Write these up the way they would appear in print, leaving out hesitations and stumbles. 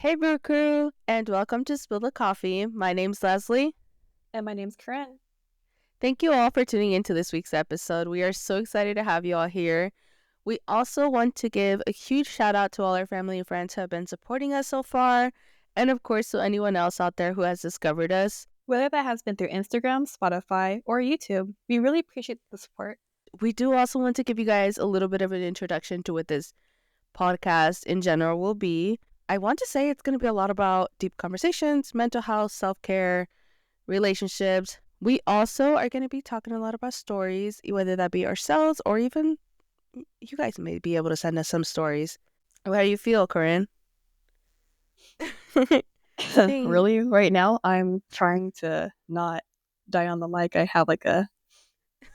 Hey, Brew Crew, and welcome to Spill the Coffee. My name's Leslie. And my name's Corinne. Thank you all for tuning into this week's episode. We are so excited to have you all here. We also want to give a huge shout out to all our family and friends who have been supporting us so far, and of course to anyone else out there who has discovered us. Whether that has been through Instagram, Spotify, or YouTube, we really appreciate the support. We do also want to give you guys a little bit of an introduction to what this podcast in general will be. I want to say it's going to be a lot about deep conversations, mental health, self-care, relationships. We also are going to be talking a lot about stories, whether that be ourselves or even you guys may be able to send us some stories. How do you feel, Corinne? Really, right now, I'm trying to not die on the mic. I have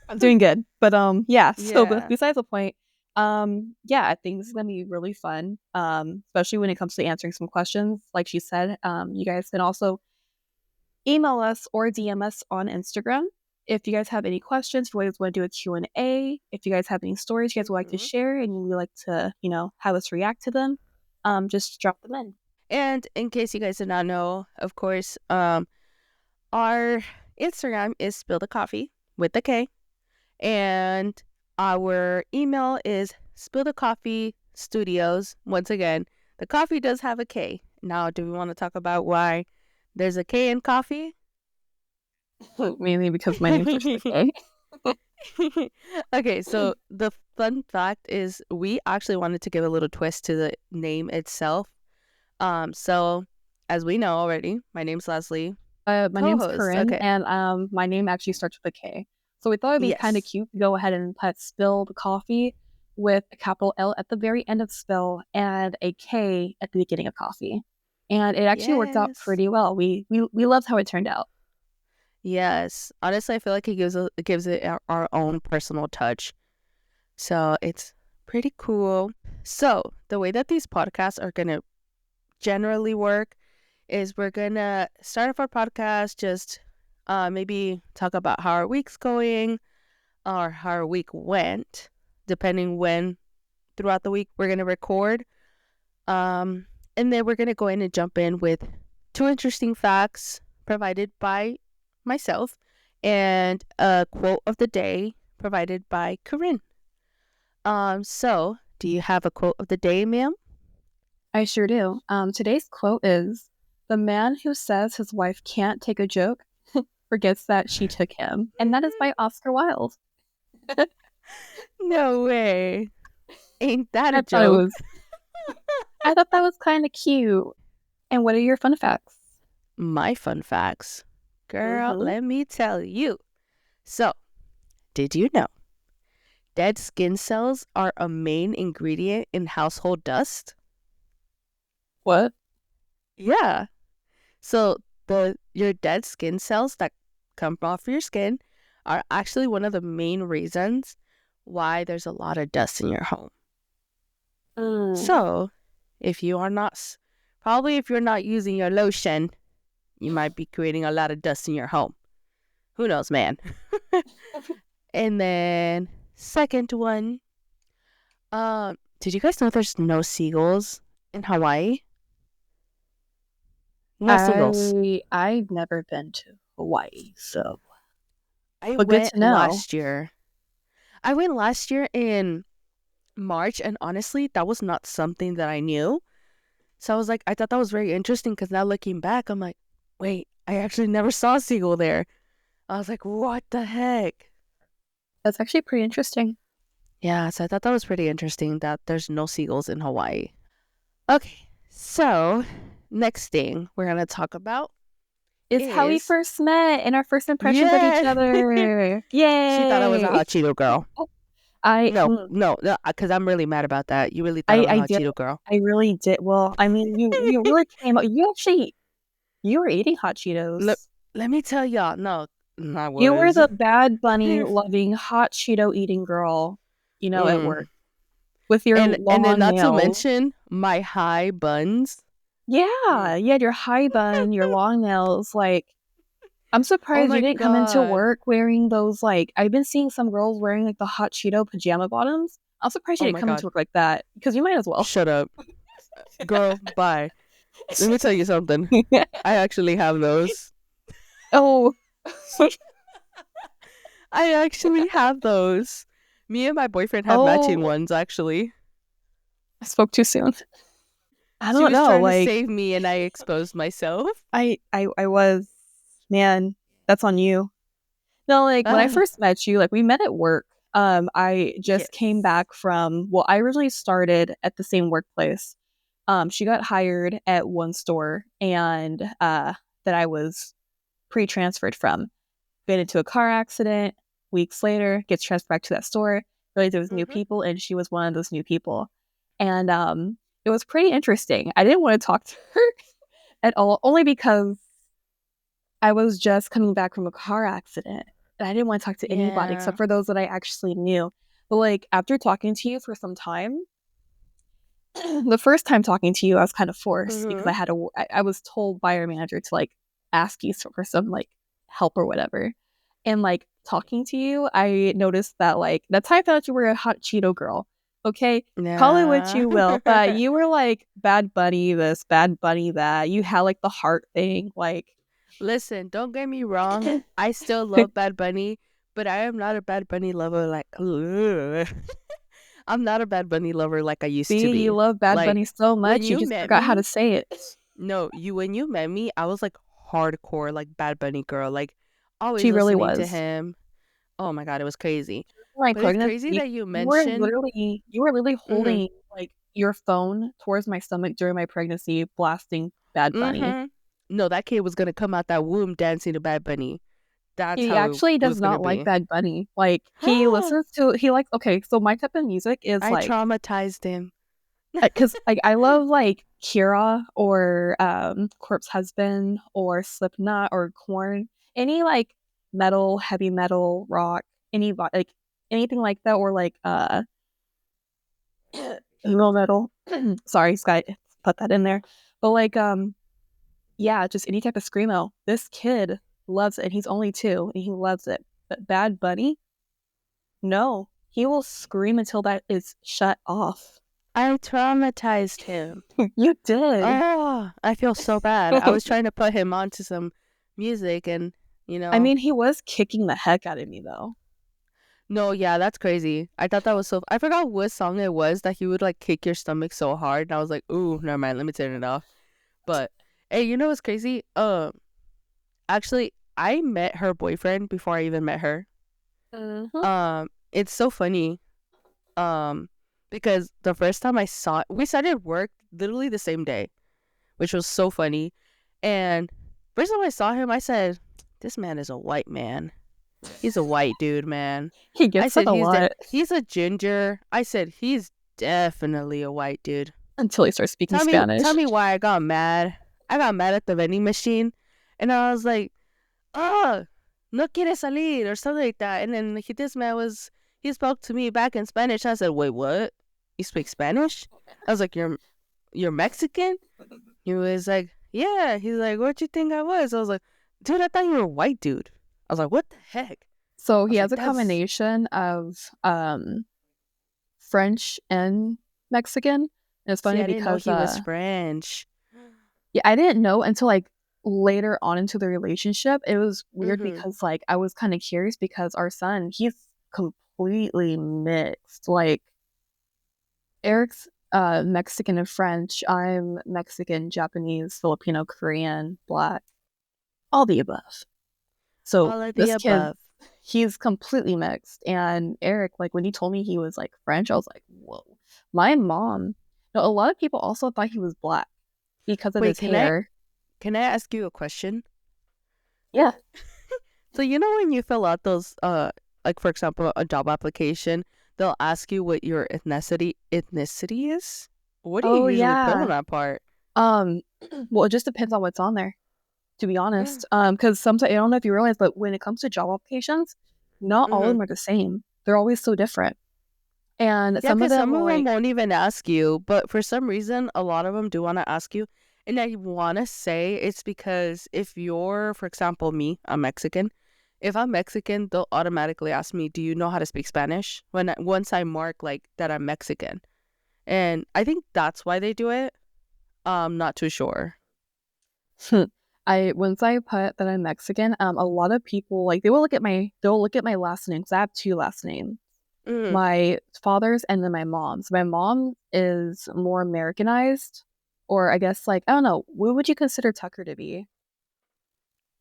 I'm doing good. But yeah, so besides the point, yeah, I think this is gonna be really fun. Especially when it comes to answering some questions. Like she said, you guys can also email us or DM us on Instagram. If you guys have any questions, if you guys want to do a Q&A, if you guys have any stories you guys would like to share and you would like to, have us react to them, just drop them in. And in case you guys did not know, of course, our Instagram is Spill the Coffee with the K. And our email is spillthecoffeestudios. Once again, the coffee does have a K. Now, do we want to talk about why there's a K in coffee? Mainly because my name's K. Okay, so the fun fact is we actually wanted to give a little twist to the name itself. So as we know already, my name's Leslie. My name's Corinne, and my name actually starts with a K. So we thought it'd be kind of cute to go ahead and put Spill the Coffee with a capital L at the very end of Spill and a K at the beginning of coffee. And it actually worked out pretty well. We loved how it turned out. Yes. Honestly, I feel like it gives it our own personal touch. So it's pretty cool. So the way that these podcasts are going to generally work is we're going to start off our podcast, just maybe talk about how our week's going or how our week went, depending when throughout the week we're going to record. And then we're going to go in and jump in with 2 interesting facts provided by myself and a quote of the day provided by Corinne. So do you have a quote of the day, ma'am? I sure do. Today's quote is, "The man who says his wife can't take a joke forgets that she took him." And that is by Oscar Wilde. No way. Ain't that a joke? I thought that was kind of cute. And what are your fun facts? My fun facts? Girl, let me tell you. So, did you know dead skin cells are a main ingredient in household dust? What? Yeah. So, your dead skin cells that come off your skin are actually one of the main reasons why there's a lot of dust in your home. So, if you're not using your lotion, you might be creating a lot of dust in your home. Who knows, man? And then second one, did you guys know there's no seagulls in Hawaii? No seagulls. I've never been to Hawaii, so But went last year. I went last year in March, and honestly, that was not something that I knew. So I was like, I thought that was very interesting because now looking back, I'm like, wait, I actually never saw a seagull there. I was like, what the heck? That's actually pretty interesting. Yeah, so I thought that was pretty interesting that there's no seagulls in Hawaii. Okay, so next thing we're going to talk about is how we first met and our first impressions of each other. Yay! She thought I was a hot Cheeto girl. No, because I'm really mad about that. You really thought I was a hot Cheeto girl. I really did. Well, I mean, you really came out. You were eating hot Cheetos. Let me tell y'all, no, I was. You were the Bad Bunny loving hot Cheeto eating girl, at work. With your long and then not nails. to mention my high buns. Yeah, you had your high bun, your long nails. Like, I'm surprised you didn't come into work wearing those, I've been seeing some girls wearing, the hot Cheeto pajama bottoms. I'm surprised you didn't come into work like that, because you might as well. Shut up. Girl, bye. Let me tell you something. I actually have those. Oh, I actually have those. Me and my boyfriend have matching oh, ones, actually. I spoke too soon. I She don't was know. trying to Like, save me and I exposed myself. I was, man, that's on you. No, like when I Ah, first met you, like we met at work. I just came yes. back from, well, I originally started at the same workplace. She got hired at one store and that I was pre-transferred from. Been into a car accident. Weeks later, gets transferred back to that store. Realized there was new Mm-hmm. people, and she was one of those new people. And it was pretty interesting. I didn't want to talk to her at all, only because I was just coming back from a car accident. And I didn't want to talk to anybody except Yeah. for those that I actually knew. But like after talking to you for some time, the first time talking to you, I was kind of forced because Mm-hmm. I was told by our manager to like ask you for some like help or whatever. And like talking to you, I noticed that like that's how I found out you were a hot Cheeto girl. Okay, call it what Yeah. you will, but you were like Bad Bunny this, Bad Bunny that. You had like the heart thing, like Listen, don't get me wrong. I still love Bad Bunny, but I am not a Bad Bunny lover like ugh. I'm not a Bad Bunny lover like I used to see, you be. love Bad Like Bunny so when much, you you just met forgot how to me, say it. no, you when you met me, I was like hardcore like Bad Bunny girl, like always She really listening to was. him. Oh my god, it was crazy. My But it's crazy pregnancy, that you mentioned. you were literally Mhm. holding like your phone towards my stomach during my pregnancy, blasting Bad Bunny. Mhm. No, that kid was gonna come out that womb dancing to Bad Bunny. That's He how actually it does was gonna not like be. Bad Bunny. Like he likes okay, so my type of music is I like traumatized him. because like I love like Kira or Corpse Husband or Slipknot or Korn, any like metal, heavy metal, rock, like anything like that, or like emo metal. Sorry, Sky, put that in there. But like yeah, just any type of screamo. This kid loves it. He's only 2 and he loves it. But Bad Bunny, no. He will scream until that is shut off. I traumatized him. You did. Oh, I feel so bad. I was trying to put him onto some music and, you I know, mean, he was kicking the heck out of me though. no, yeah, that's crazy. I thought that was so. I forgot what song it was that he would like kick your stomach so hard. And I was like, ooh, never mind. Let me turn it off. But hey, you know what's crazy? Actually, I met her boyfriend before I even met her. Mhm. It's so funny. Um, because the first time I saw, we started work literally the same day, which was so funny. And first time I saw him, I said, "This man is a white man. He's a white dude, man." He I gets that said, a lot he's a ginger." I said, "He's definitely a white dude." until he starts speaking Tell Spanish. me why I got mad. I got mad at the vending machine, and I was like, "Oh, no quiere salir," or something like that. And then this man he spoke to me back in Spanish. I said, "Wait, what? You speak Spanish?" I was like, "You're Mexican?" He was like, "Yeah." He's like, "What'd you think I was?" I was like, "Dude, I thought you were a white dude." I was like, "What the heck?" So I he was has like, a "That's combination of French and Mexican. And it's see, funny I didn't know because he was French." yeah, I didn't know until like later on into the relationship. It was weird Mhm. because like I was kind of curious because our son, he's completely mixed. Like Eric's Mexican and French. I'm Mexican, Japanese, Filipino, Korean, Black, all the above. So All of the this kid, above. he's completely mixed. And Eric, like when he told me he was like French, I was like, whoa. My mom, no, a lot of people also thought he was black because of Wait, his hair. can I ask you a question? Yeah. So you know when you fill out those like for example a job application, they'll ask you what your ethnicity is? What do you Oh usually put on yeah. that part? Um, well, it just depends on what's on there, to be honest. Because sometimes I don't know if you realize, but when it comes to job applications, not all of Mhm. them are the same. They're always so different. And Yeah, some of because them some will of them like, won't even ask you, but for some reason, a lot of them do want to ask you. And I want to say it's because if you're, for example, me, I'm Mexican. If I'm Mexican, they'll automatically ask me, "Do you know how to speak Spanish?" Once I mark like that I'm Mexican, and I think that's why they do it. I'm not too sure. I once I put that I'm Mexican, a lot of people like they'll look at my last name because I have two last names. Mm. My father's and then my mom's. My mom is more Americanized, or I guess like I don't know. What would you consider Tucker to be?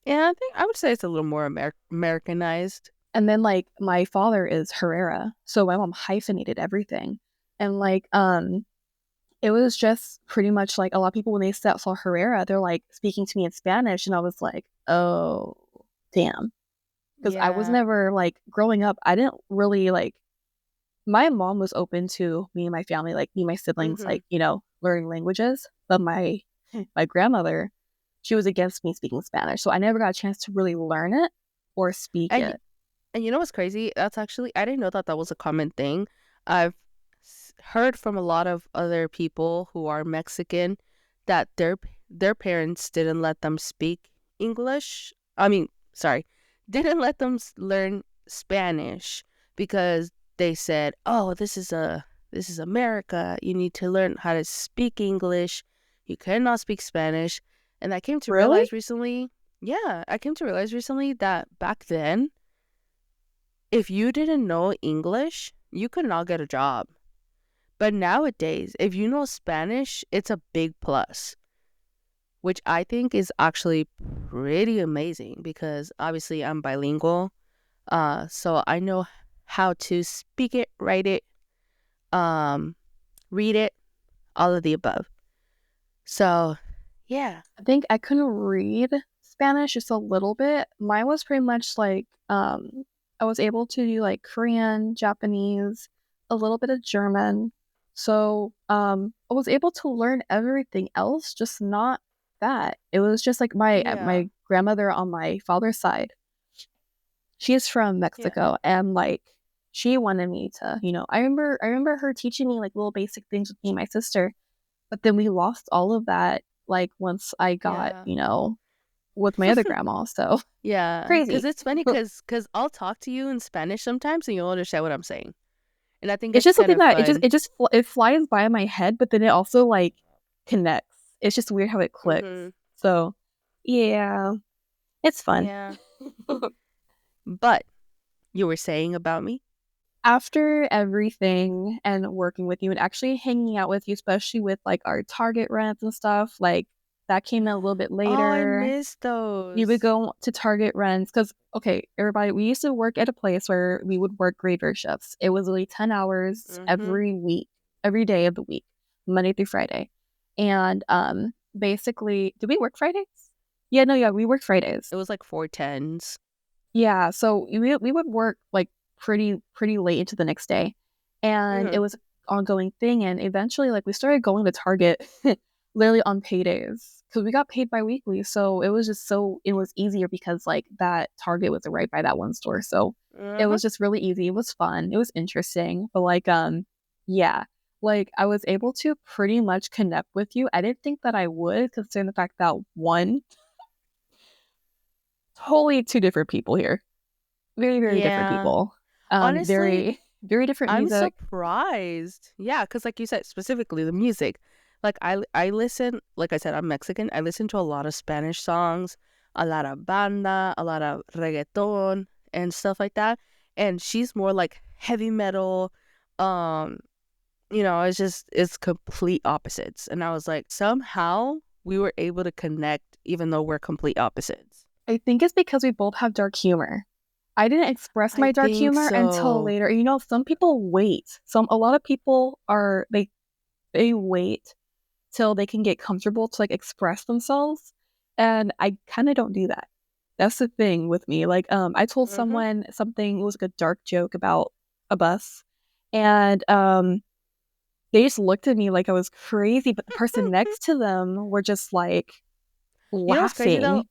Yeah, I think I would say it's a little more Americanized. And then like my father is Herrera, so my mom hyphenated everything, and like it was just pretty much like a lot of people when they saw Herrera, they're like speaking to me in Spanish, and I was like, oh damn, because I was Yeah. never like growing up. I didn't really like my mom was open to me and my family, like me and my siblings, Mm-hmm. like, learning languages. But my grandmother, she was against me speaking Spanish. So I never got a chance to really learn it or speak And it. and you know what's crazy? That's actually I didn't know that that was a common thing. I've heard from a lot of other people who are Mexican that their parents didn't let them speak English. I mean, sorry, didn't let them learn Spanish because they said, "Oh, this is America. You need to learn how to speak English. You cannot speak Spanish." And I came to Really? realize recently, yeah, I came to realize recently that back then, if you didn't know English, you could not get a job. But nowadays, if you know Spanish, it's a big plus, which I think is actually pretty amazing because obviously I'm bilingual. So I know how to speak it, write it, um, read it, all of the above. So, yeah. I think I couldn't read Spanish just a little bit. Mine was pretty much like I was able to do like Korean, Japanese, a little bit of German. So I was able to learn everything else, just not that. It was just like Yeah. my grandmother on my father's side. She is from Yeah. Mexico and like she wanted me to, I remember her teaching me like little basic things with me and my sister, but then we lost all of that like once I got, Yeah. with my other grandma. So Yeah. Because crazy. it's funny because I'll talk to you in Spanish sometimes and you'll understand what I'm saying. And I think It's it's just kind something of that fun. it flies by my head, but then it also like connects. It's just weird how it clicks. Mm-hmm. So yeah, it's fun. Yeah. But you were saying about me? After everything and working with you and actually hanging out with you, especially with like our Target rents and stuff, like that came in a little bit Oh, I later. miss We would those. go to Target runs because, okay, everybody, we used to work at a place where we would work graveyard shifts. It was only 10 hours Mm-hmm. every week, every day of the week, Monday through Friday. And basically, did we work Fridays? Yeah, no, yeah, we worked Fridays. It was like 410s. Yeah, so we would work like pretty late into the next day. And Mm-hmm. it was an ongoing thing. And eventually, like, we started going to Target literally on paydays because we got paid bi-weekly. So it was easier because like that Target was right by that one store. So it Uh-huh. was just really easy. It was fun. It was interesting. But like yeah, like I was able to pretty much connect with you. I didn't think that I would, considering the fact that one, totally two different people here. Very, very different Yeah. people. Honestly, Very, very different I'm music. surprised. Yeah, because like you said, specifically the music. Like I listen, like I said, I'm Mexican. I listen to a lot of Spanish songs, a lot of banda, a lot of reggaeton and stuff like that. And she's more like heavy metal. Um, it's complete opposites. And I was like, somehow we were able to connect even though we're complete opposites. I think it's because we both have dark humor. I didn't express I my dark think humor until so. later. Some people wait. A lot of people are they wait till they can get comfortable to like express themselves, and I kind of don't do that. That's the thing with me. Like, I told Mm-hmm. someone something. It was like a dark joke about a bus, and they just looked at me like I was crazy. But the person next to them were just like You know what's crazy though? laughing.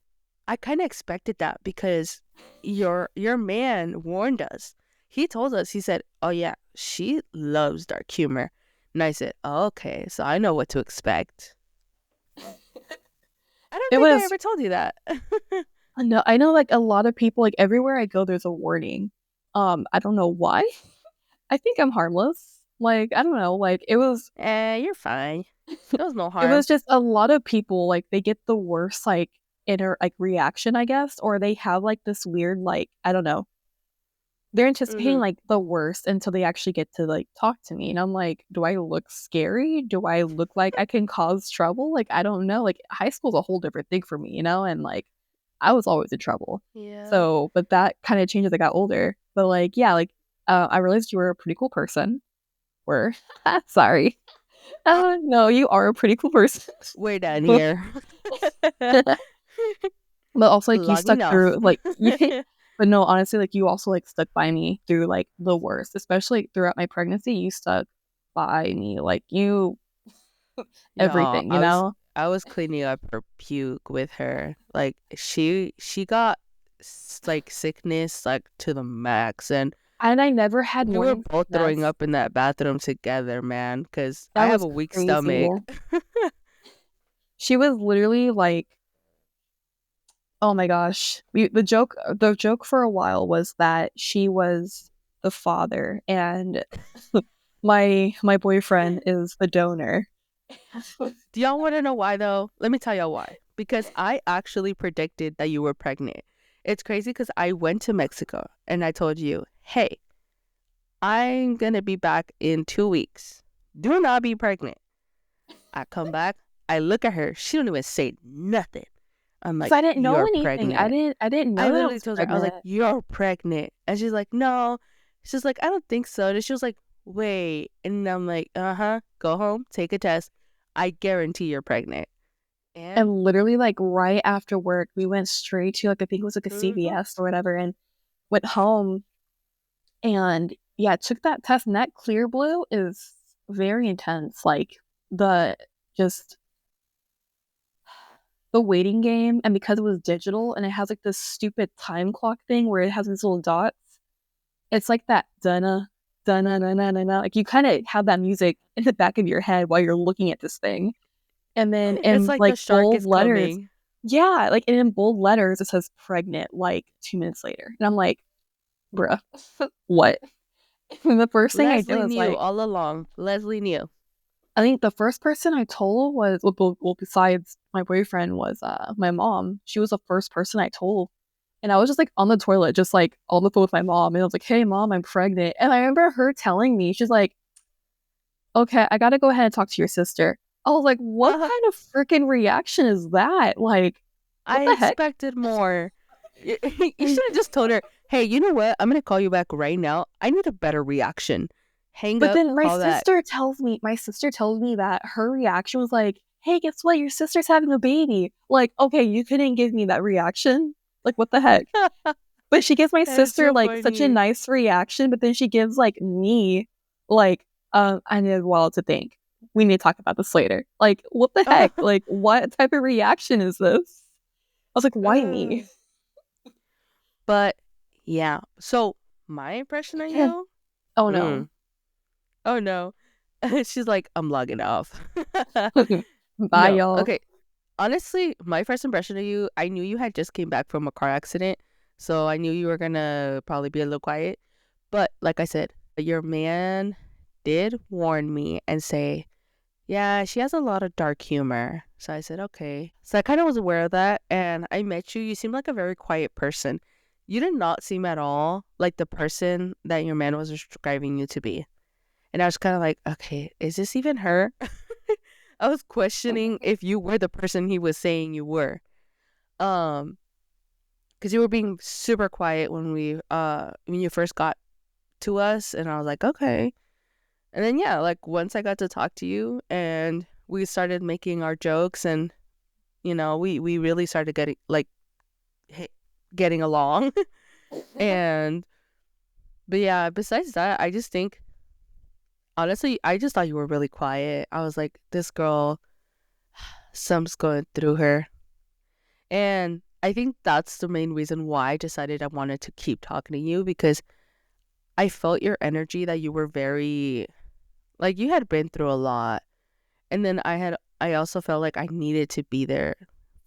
I kind of expected that because your man warned us. He told us. He said, "Oh yeah, she loves dark humor." And I said, "Okay, so I know what to expect." I don't It think I was ever told you that. no, I know like a lot of people like everywhere I go there's a warning. I don't know why. I think I'm harmless. Like I don't know, like it was You're fine. There was no It harm. was just a lot of people, like, they get the worst, like, inner, like, reaction, I guess, or they have, like, this weird, like, I don't know. They're anticipating, Mm-hmm. like, the worst until they actually get to, like, talk to me, and I'm like, "Do I look scary? Do I look like I can cause trouble?" Like, I don't know, like, high school's a whole different thing for me, you know, and, like, I was always in trouble. Yeah. So, but that kinda changed as I got older. But, like, yeah, like, I realized you were a pretty cool person. Were sorry. No, you are a pretty cool person. We're done But here. but also, like, you stuck Logging off. through, like, but no, honestly, like, you also, like, stuck by me through, like, the worst, especially throughout my pregnancy, you stuck by me, like, you No, everything, you know? I was cleaning up her puke with her. Like she got like sickness like to the max, and And I never had we were morning both throwing sickness. up in that bathroom together, man. Cause I That have was a weak crazy. stomach. She was literally like, oh my gosh. The joke for a while was that she was the father and my boyfriend is the donor. Do y'all want to know why though? Let me tell y'all why. Because I actually predicted that you were pregnant. It's crazy because I went to Mexico and I told you, hey, I'm gonna be back in 2 weeks. Do not be pregnant. I come back, I look at her, she don't even say nothing. I'm 'Cause like, I didn't know you're anything. I pregnant. didn't I didn't I know that I literally was told her, I was like, pregnant. you're pregnant. And she's like, no. She's like, I don't think so. And she was like, wait. And I'm like, uh-huh, go home, take a test. I guarantee you're pregnant. And And literally, like, right after work, we went straight to, like, I think it was, like, a mhm. CVS or whatever, and went home, and, yeah, took that test, and that clear blue is very intense, like, the just the waiting game, and because it was digital, and it has, like, this stupid time clock thing where it has these little dots, it's like that "dunna, dunna na na na na," like, you kinda have that music in the back of your head while you're looking at this thing. And then It's in, like the like, shark bold is letters, coming. yeah, like, and in bold letters, it says "pregnant," like, 2 minutes later, and I'm like, "Bruh, what?" And the first thing I did Leslie was knew like all along. Leslie knew. I think the first person I told was well, besides my boyfriend was, my mom. She was the first person I told, and I was just, like, on the toilet, just, like, on the phone with my mom, and I was like, "Hey, mom, I'm pregnant," and I remember her telling me, she's like, "Okay, I gotta go ahead and talk to your sister." I was like, "What Uh, kind of freaking reaction is that?" Like, I what the heck? expected more. You should have just told her, hey, you know what? I'm going to call you back right now. I need a better reaction. Hang But up, then call back. my sister tells me that her reaction was like, "Hey, guess what? Your sister's having a baby." Like, okay, you couldn't give me that reaction. Like, what the heck? But she gives my That is sister so like such a funny. nice reaction, but then she gives like me like, I need a while to think. We need to talk about this later. Like, what the heck? Like, what type of reaction is this? I was like, why me? But yeah. So my impression of you? Oh no. Mm. Oh no. She's like, I'm logging off. Bye, No. y'all. Okay. Honestly, my first impression of you, I knew you had just came back from a car accident. So I knew you were gonna probably be a little quiet. But like I said, your man did warn me and say, yeah, she has a lot of dark humor. So I said, okay. So I kind of was aware of that. And I met you. You seemed like a very quiet person. You did not seem at all like the person that your man was describing you to be. And I was kind of like, okay, is this even her? I was questioning if you were the person he was saying you were. Um, because you were being super quiet when you first got to us, and I was like, okay. And then yeah, like once I got to talk to you and we started making our jokes, and we really started getting along. And but yeah, besides that, I just think honestly, I just thought you were really quiet. I was like, this girl, something's going through her. And I think that's the main reason why I decided I wanted to keep talking to you, because I felt your energy, that you were very, like, you had been through a lot. And then I also felt like I needed to be there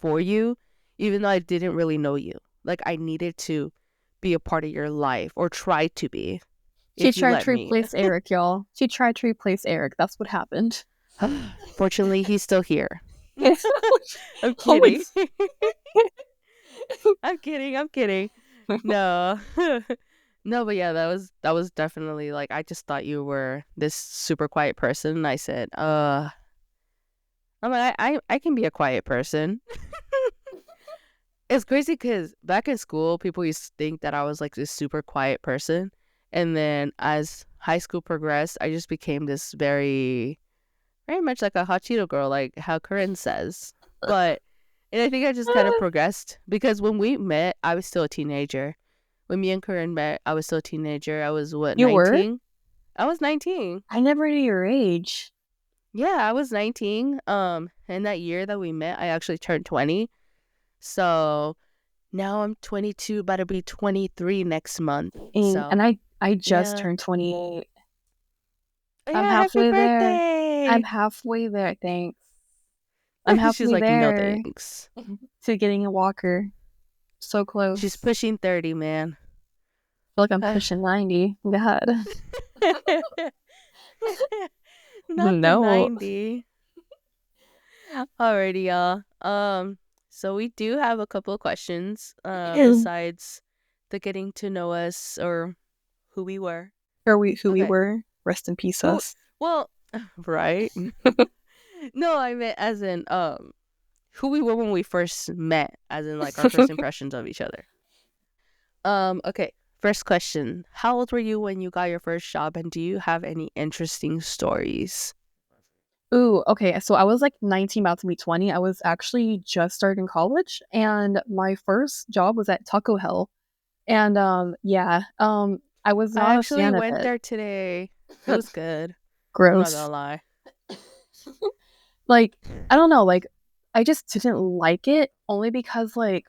for you, even though I didn't really know you. Like, I needed to be a part of your life, or try to be, She if you tried let to me. replace Eric, y'all. She tried to replace Eric. That's what happened. Fortunately, he's still here. I'm Oh my kidding. I'm kidding. No. No, but yeah, that was definitely like I just thought you were this super quiet person. And I said, I'm like, I can be a quiet person. It's crazy because back in school, people used to think that I was like this super quiet person. And then as high school progressed, I just became this very much like a hot Cheeto girl, like how Corinne says. But, and I think I just kind of progressed because when we met, I was still a teenager. When me and Corinne met, I was still a teenager. I was what, You were? 19? I was 19. I never knew your age. Yeah, I was 19. And that year that we met, I actually turned 20. So now I'm 22, about to be 23 next month. So, And I just yeah. turned 28. I'm Yeah, happy halfway there. I'm birthday. halfway there, thanks. I'm She's halfway like, no there thanks. to getting a walker. So She's close. pushing 30, man. I feel like I'm pushing 90. God. Not the No. 90. Alrighty, y'all. So we do have a couple of questions, besides the getting to know us or who we were. Or who we Okay. were. Rest in peace Who, us. well, right? No, I meant as in, who we were when we first met, as in like our first impressions of each other. Okay. First question. How old were you when you got your first job, and do you have any interesting stories? Ooh, okay. So I was like 19, about to be 20. I was actually just starting college, and my first job was at Taco Hell. And yeah, I was I not a actually fan of went it. there today. It was good. I'm not gonna Gross. lie. Like, I don't know, like I just didn't like it only because like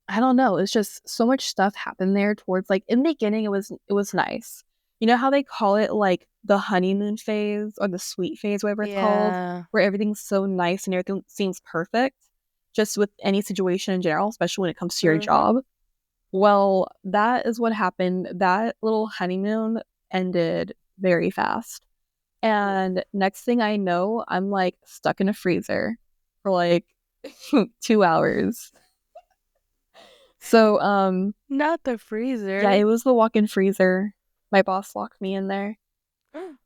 I don't know, it's just so much stuff happened there towards like in the beginning it was nice. You know how they call it like the honeymoon phase or the sweet phase, whatever it's called, Yeah. where everything's so nice and everything seems perfect, just with any situation in general, especially when it comes to your Mm-hmm. job. Well, that is what happened. That little honeymoon ended very fast. And next thing I know, I'm like stuck in a freezer for like 2 hours. So, Not the yeah, freezer. it was the walk-in freezer. My boss locked me in there.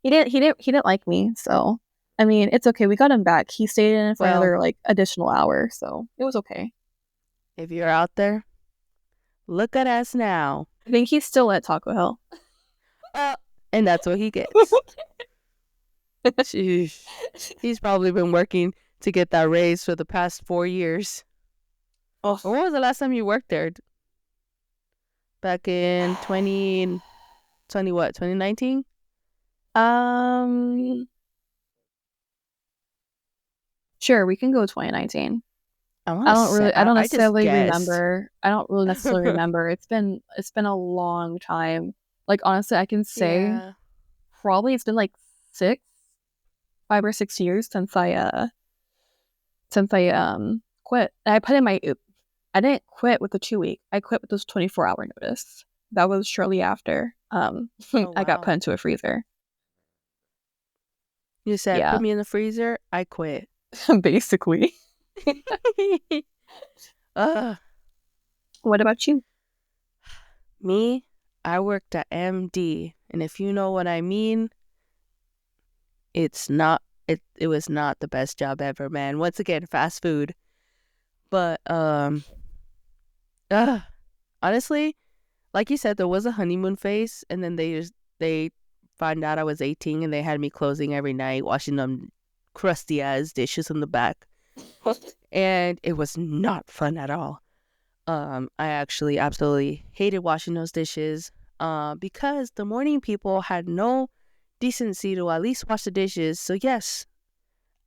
He didn't like me, so I mean, it's okay. We got him back. He stayed in it for Well, another like additional hour, so it was okay. if you're out there, look at us now. I think he's still at Taco Hell. Uh, and that's what he gets. Sheesh. He's probably been working to get that raise for the past 4 years. Oh, Or when was the last time you worked there? Back in 2020 what? 2019? um, sure, we can go 2019. I want to say I don't I just necessarily guessed. remember. I don't really necessarily remember. It's been a long time. Like honestly, I can say Yeah. probably it's been like 5 or 6 years since I quit. And I put in my I didn't quit with the 2 week. I quit with this 24-hour notice. That was shortly after Oh I got wow. put into a freezer. You said Yeah, put me in the freezer. I quit. basically. Ugh. What about you? Me, I worked at MD, and if you know what I mean, it was not the best job ever, man. Once again, fast food. But ugh, honestly, like you said, there was a honeymoon phase, and then they found out I was 18, and they had me closing every night, washing them crusty ass dishes in the back, and it was not fun at all. I actually absolutely hated washing those dishes, because the morning people had no decency to at least wash the dishes. So yes,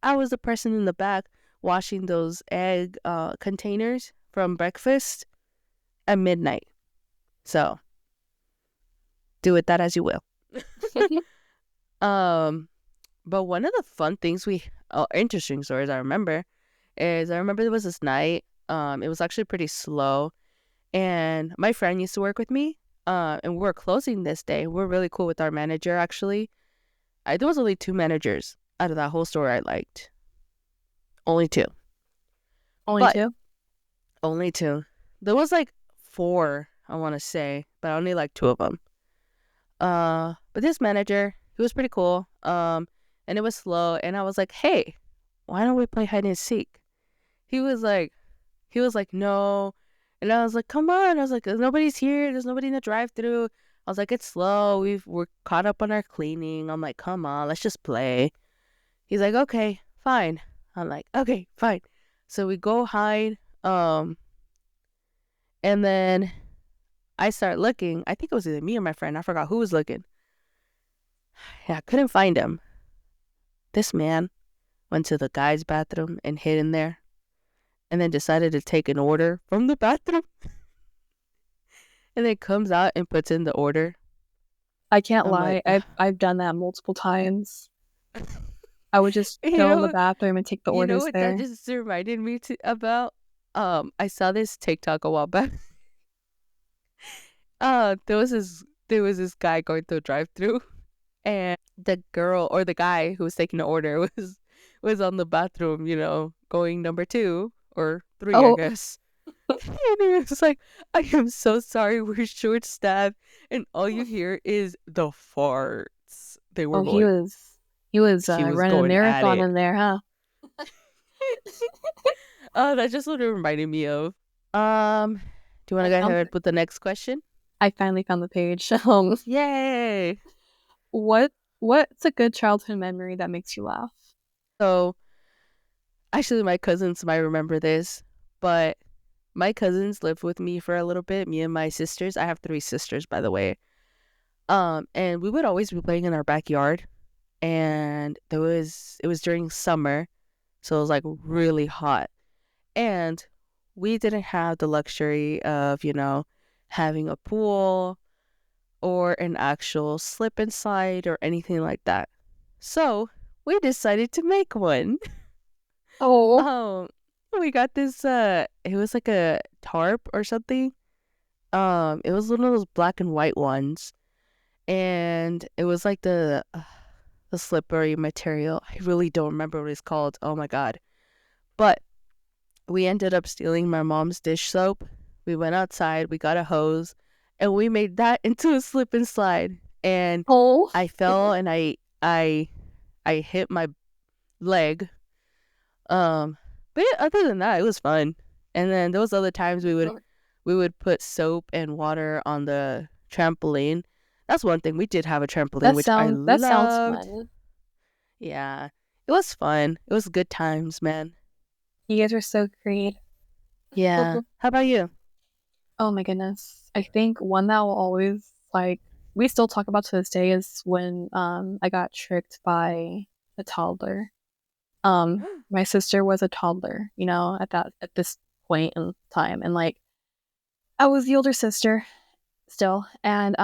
I was the person in the back washing those egg containers from breakfast at midnight. So do with that as you will. um, but one of the fun things interesting stories I remember is I remember there was this night. It was actually pretty slow, and my friend used to work with me. And we're closing this day. We're really cool with our manager actually. there was only 2 managers out of that whole store I liked. Only 2. Only But 2? only 2. There was like 4, I want to say, but I only like 2 of them. But this manager, he was pretty cool. And it was slow, and I was like, "Hey, why don't we play hide and seek?" He was like, "No," and I was like, "Come on!" I was like, "Nobody's here. There's nobody in the drive-through." I was like, "It's slow. We're caught up on our cleaning." I'm like, "Come on, let's just play." He's like, "Okay, fine." I'm like, "Okay, fine." So we go hide. And then I start looking. I think it was either me or my friend. I forgot who was looking. Yeah, I couldn't find him. This man went to the guy's bathroom and hid in there, and then decided to take an order from the bathroom, and then comes out and puts in the order. I can't I'm like, lie. I've done that multiple times. I would just you go in the know, bathroom and take the you know orders what that there. just reminded me about? I saw this TikTok a while back. There was this guy going through a drive-through, and the girl or the guy who was taking the order was on the bathroom, going number 2 or 3, I Oh, guess. And he was like, "I am so sorry, we're short staffed," and all you hear is the farts. They were oh, going. he was He was running a going at marathon it. in there, huh? Oh, that's just what it reminded me of. Do you want to I go found ahead with the next question? I finally found the page. Yay! What what's a good childhood memory that makes you laugh? So, actually, my cousins might remember this, but my cousins lived with me for a little bit. Me and my sisters. I have 3 sisters, by the way. And we would always be playing in our backyard. And it was during summer, so it was like really hot. And we didn't have the luxury of, having a pool or an actual slip and slide or anything like that. So we decided to make one. Oh, um, we got this. It was like a tarp or something. It was one of those black and white ones, and it was like the slippery material. I really don't remember what it's called. Oh my god! But we ended up stealing my mom's dish soap. We went outside. We got a hose, and we made that into a slip and slide. And oh. I fell, and I hit my leg. But yeah, other than that, it was fun. And then those other times we would put soap and water on the trampoline. That's one thing. We did have a trampoline, which I That sounds loved. fun. Yeah, it was fun. It was good times, man. You guys are so creative. Yeah. How about you? Oh my goodness. I think one that will always like we still talk about to this day is when I got tricked by a toddler. My sister was a toddler, at this point in time, and like I was the older sister still. And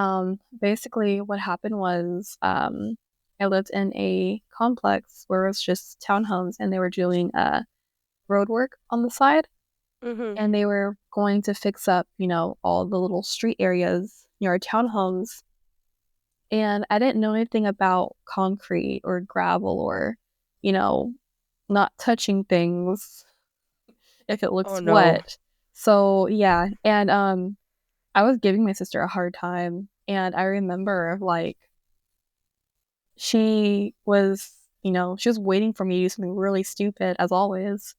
basically what happened was I lived in a complex where it was just townhomes, and they were doing road work on the side, Mm-hmm. and they were going to fix up, all the little street areas near our townhomes. And I didn't know anything about concrete or gravel or, you know, not touching things if it Oh looks no. wet. So yeah, and I was giving my sister a hard time, and I remember like she was waiting for me to do something really stupid as always.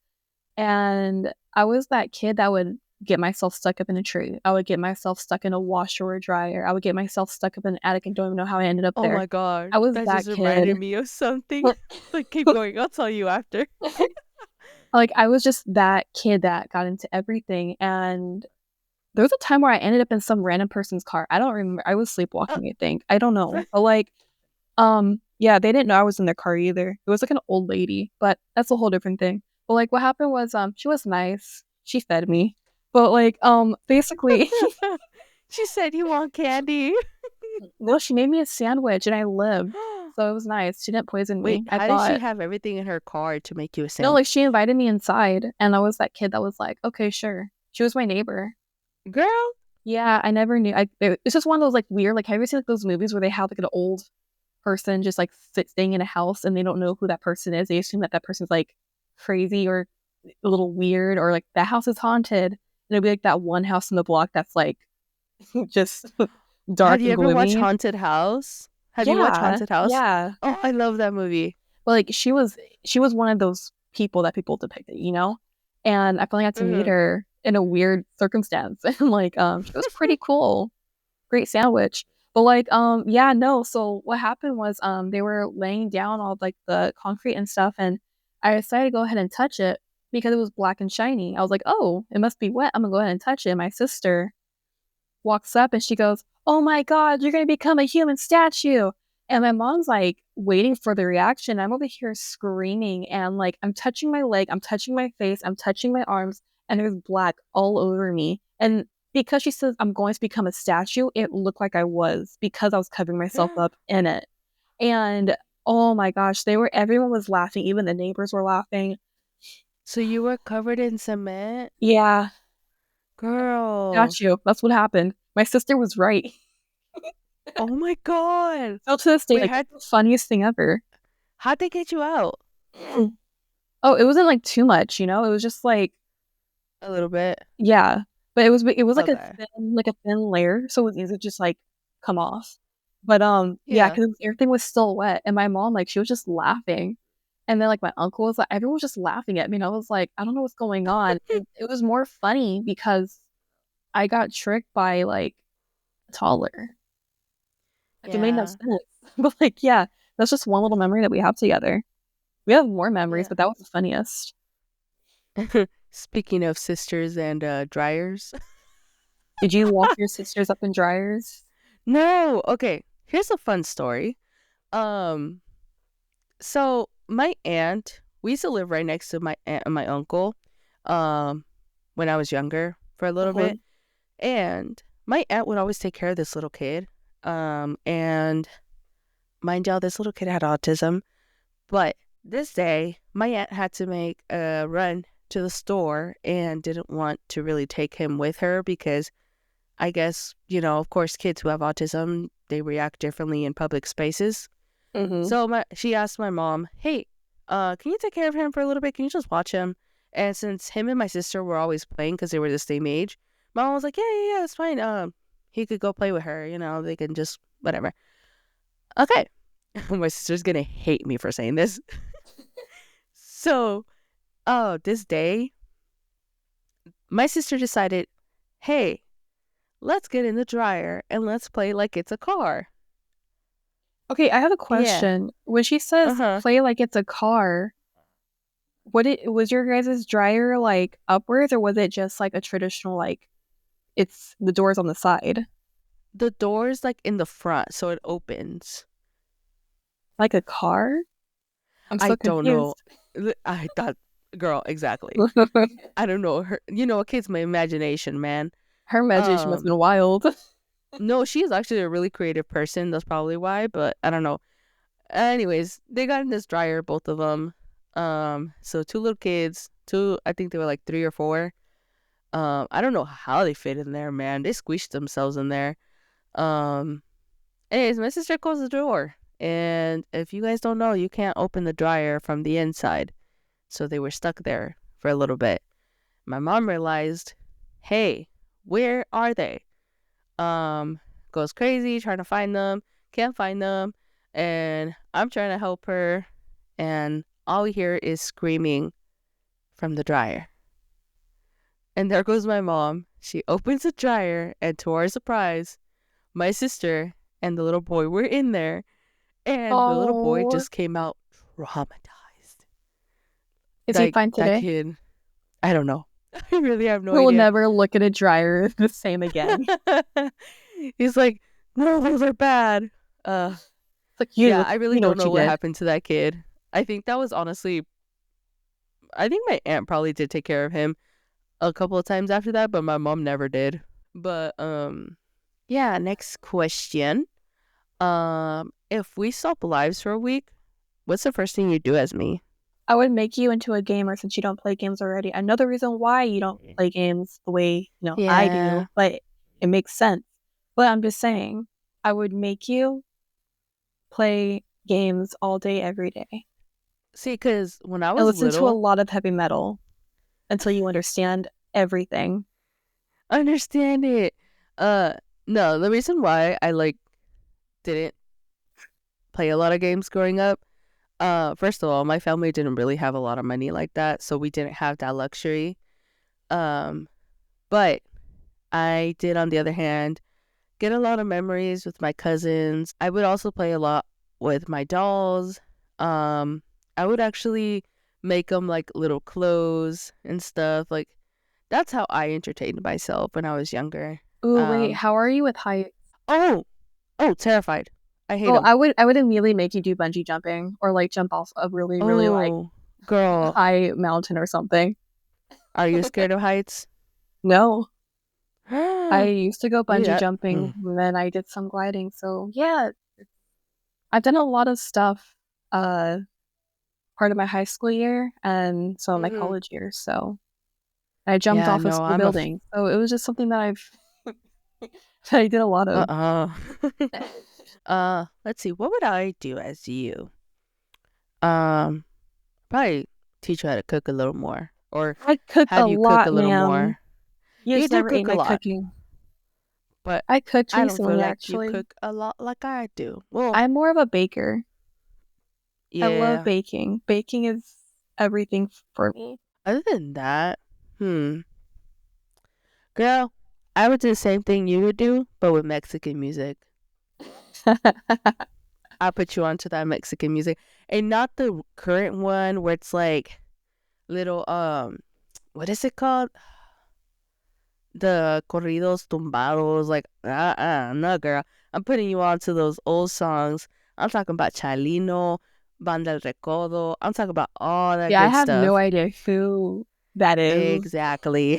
And I was that kid that would get myself stuck up in a tree. I would get myself stuck in a washer or dryer. I would get myself stuck up in an attic and don't even know how I ended up Oh there. my god. I was That that just reminded kid. me of something. But keep going. I'll tell you after. Like I was just that kid that got into everything. And there was a time where I ended up in some random person's car. I don't remember. I was Uh, sleepwalking, I think. I don't know. But like, yeah, they didn't know I was in their car either. It was like an old lady, but that's a whole different thing. But like what happened was she was nice. She fed me. But like basically she said you want candy. no, she made me a sandwich and I lived. So it was nice. She didn't poison Wait, me. I how did she thought have everything in her car to make you a no, like sandwich? she invited me inside and I was that kid that was like, okay, sure. She was my neighbor. Girl. Yeah, I never knew. It's just one of those like weird, like have you ever seen like those movies where they have like an old person just like staying in a house and they don't know who that person is. They assume that that person's like crazy or a little weird, or like that house is haunted. And it'll be like that one house in the block that's like just Have dark you and ever watched gloomy. Haunted House? Have you watched Yeah, Haunted House? yeah. Oh, I love that movie. But like she was one of those people that people depicted, you know? And I finally got to meet Mm-hmm. her in a weird circumstance. And like she was pretty cool. Great sandwich. But like yeah, no. So what happened was they were laying down all like the concrete and stuff, and I decided to go ahead and touch it because it was black and shiny. I was like, "Oh, it must be wet. I'm going to go ahead and touch it." My sister walks up and she goes, "Oh my God, you're going to become a human statue." And my mom's like waiting for the reaction. I'm over here screaming and like I'm touching my leg, I'm touching my face, I'm touching my arms, and there's black all over me. And because she says I'm going to become a statue, it looked like I was because I was covering myself up in it. And oh my gosh, everyone was laughing, even the neighbors were laughing. So you were covered in cement? Yeah, Girl. statue. That's what happened. My sister was right. Oh my God. Still to this day, Wait, like it's the funniest thing ever. how'd they get you out? Oh, it wasn't like too much, you know? It was just like, A little bit. yeah. But it was Okay. like a thin layer, so it was easy to just like come off. But yeah, Yeah. because everything was still wet, and my mom like she was just laughing, and then like my uncle was like everyone was just laughing at me, and I was like I don't know what's going on. And it was more funny because I got tricked by like taller. Like it made no Yeah. sense. But like yeah, that's just one little memory that we have together. We have more memories, Yeah. but that was the funniest. Speaking of sisters and dryers. Did you walk your sisters up in dryers? No. Okay. Here's a fun story. Um, so my aunt, we used to live right next to my aunt and my uncle, um, when I was younger for a little Mhm. bit. And my aunt would always take care of this little kid. And mind y'all, this little kid had autism. But this day, my aunt had to make a run to the store and didn't want to really take him with her because I guess, of course, kids who have autism, they react differently in public spaces. Mhm. So she asked my mom, "Hey, can you take care of him for a little bit? Can you just watch him?" And since him and my sister were always playing because they were the same age, my mom was like, "Yeah, it's fine. He could go play with her. They can just whatever." Okay, my sister's gonna hate me for saying this. So, this day, my sister decided, "Hey, let's get in the dryer and let's play like it's a car." Okay, I have a Yeah. question. When she says Uh-huh. play like it's a car, was your guys' dryer like upwards, or was it just like a traditional like it's the doors on the side? The door's like in the front, so it opens. Like a car? I'm I so don't know. confused. I thought, girl, exactly. I don't know her. A kid's my imagination, man. Her imagination must have been wild. No, she is actually a really creative person. That's probably why, but I don't know. Anyways, they got in this dryer, both of them. So two little kids, two, I think they were like 3 or 4. I don't know how they fit in there, man. They squished themselves in there. Um, Anyways, my sister closed the door, and if you guys don't know, you can't open the dryer from the inside. So they were stuck there for a little bit. My mom realized, hey, where are they? Goes crazy trying to find them, can't find them, and I'm trying to help her, and all we hear is screaming from the dryer. And there goes my mom. She opens the dryer, and to our surprise, my sister and the little boy were in there, and the little boy Oh, just came out traumatized. is he Like, fine that today? kid, I don't know. I really have no We will idea. never look at a dryer the same again. He's like, no, those are bad. Uh, It's like yeah, I really you know don't what know you what did. happened to that kid. I think that was honestly, I think my aunt probably did take care of him a couple of times after that, but my mom never did. But yeah. Next question. If we swap lives for a week, what's the first thing you do as me? I would make you into a gamer since you don't play games already. Another reason why you don't play games the way, I Yeah. do, but it makes sense. But I'm just saying, I would make you play games all day, every day. See, because when I And was listen to a little, lot of heavy metal until you understand everything. understand it. Uh, no, the reason why I like didn't play a lot of games growing up, first of all, my family didn't really have a lot of money like that, so we didn't have that luxury. Um, but I did, on the other hand, get a lot of memories with my cousins. I would also play a lot with my dolls. I would actually make them like little clothes and stuff. Like that's how I entertained myself when I was younger. Ooh, wait, Um, how are you with height? oh, terrified. I hate Oh, them. I would immediately make you do bungee jumping or like jump off a really, really like Oh, girl, high mountain or something. are you scared of heights? No, I Maybe used to go bungee that. jumping, and then I did some gliding. So yeah, I've done a lot of stuff. Uh, Part of my high school year and some of my Mm-hmm. college years. So I jumped Yeah, off a no, school building. So it was just something that that I did a lot of. uh-uh. Let's see. What would I do as you? Um, Probably teach you how to cook a little more, or I cook have a you cook a lot, little ma'am. more. You You just do never ate cook a my lot, cooking. but I cooked I don't feel recently, like you actually. cook a lot like I do. Well, I'm more of a baker. I love yeah. baking. Baking is everything for me. Other than that, girl, I would do the same thing you would do, but with Mexican music. I put you onto that Mexican music, and not the current one where it's like little what is it called? The corridos tumbados, like no, girl. I'm putting you on to those old songs. I'm talking about Chalino, Banda El Recodo. I'm talking about all that Yeah, I good have no stuff. idea who that is. Exactly.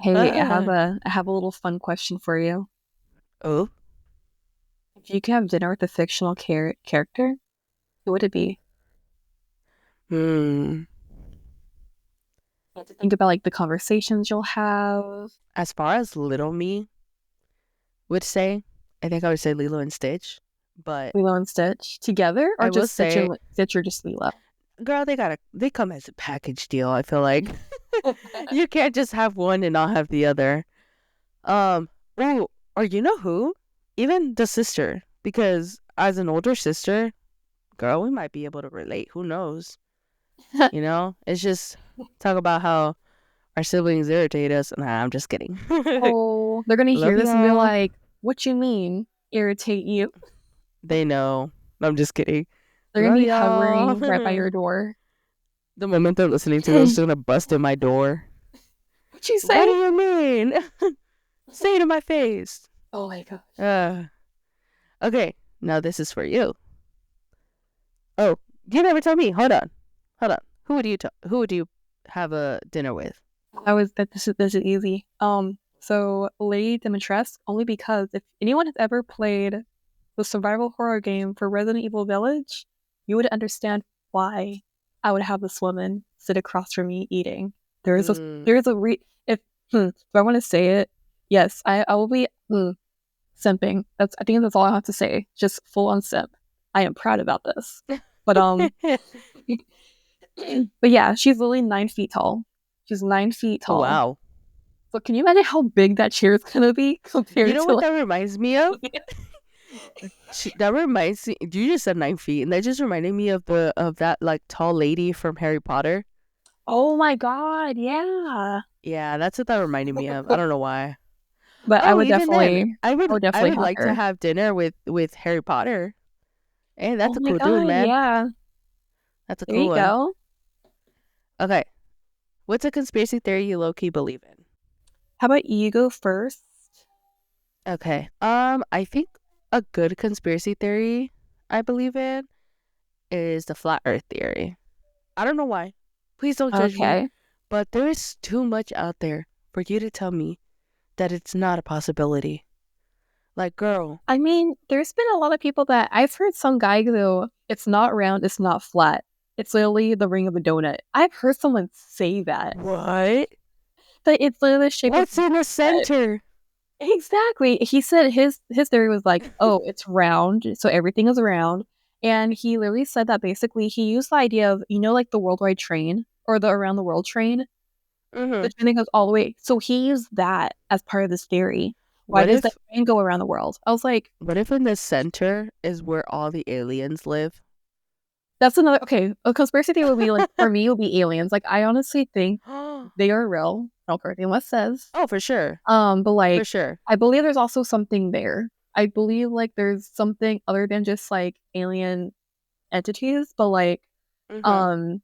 Hey, uh, I have a little fun question for you. oh, If you could have dinner with a fictional character, who would it be? hmm. You have to think about like the conversations you'll have. As far as little me would say, I think I would say Lilo and Stitch. But Lilo and Stitch together, or I will just say, Stitch or just Lilo? girl, they come as a package deal. I feel like you can't just have one and not have the other. Oh, or you know who? Even the sister, because as an older sister, girl, we might be able to relate. Who knows? You know, it's just talk about how our siblings irritate us. Nah, I'm just kidding. Oh, they're gonna hear Love this and be y'all. like, "What you mean irritate you?" They know. I'm just kidding. They're gonna Love be y'all. hovering right by your door. The moment they're listening to this, What they're gonna bust in my door. you What do say? you mean? Say it in my face. Oh my god. Uh, okay, now this is for you. Oh, you never told me. Hold on. Hold on. Who would you have a dinner with? I was that this is easy. So Lady Dimitrescu, only because if anyone has ever played the survival horror game for Resident Evil Village, you would understand why I would have this woman sit across from me eating. There is a Mm. there is a if I want to say it, yes, I will be simping. I think that's all I have to say. Just full on simp. I am proud about this. But but yeah, she's literally 9 feet tall. She's 9 feet Oh, tall. wow. So can you imagine how big that chair is gonna be You compared know to what like that reminds me of? That reminds me. You just said 9 feet, and that just reminded me of that like tall lady from Harry Potter. oh my god, yeah. Yeah, that's what that reminded me of. I don't know why. But Oh, even then, I I would I definitely would have like to her. have dinner with Harry Potter. Hey, Oh that's a my cool dude, god, man. yeah. That's a There cool you one. go. Okay, what's a conspiracy theory you low key believe in? How about you go first? Okay. I think a good conspiracy theory I believe in is the flat Earth theory. I don't know why. Please don't judge me, Okay. but there is too much out there for you to tell me that it's not a possibility. Like, girl, I mean, there's been a lot of people that I've heard some guy go, it's not round, it's not flat. It's literally the ring of a donut. I've heard someone say that. what? But it's literally the shape of What's in the bread. center? Exactly. He said his theory was like, "Oh, it's round, so everything is round." And he literally said that basically he used the idea of, like the worldwide train or the around the world train, the Mm-hmm. train that goes all the way. So he used that as part of this theory. Why What does that if train go around the world? I was like, what if in the center is where all the aliens live? that's another okay. A conspiracy theory would be like for me it would be aliens. Like I honestly think Oh, they are real. Don't correct me what it says. for sure. But For like sure. I believe there's also something there. I believe like there's something other than just like alien entities, but like Mm-hmm. um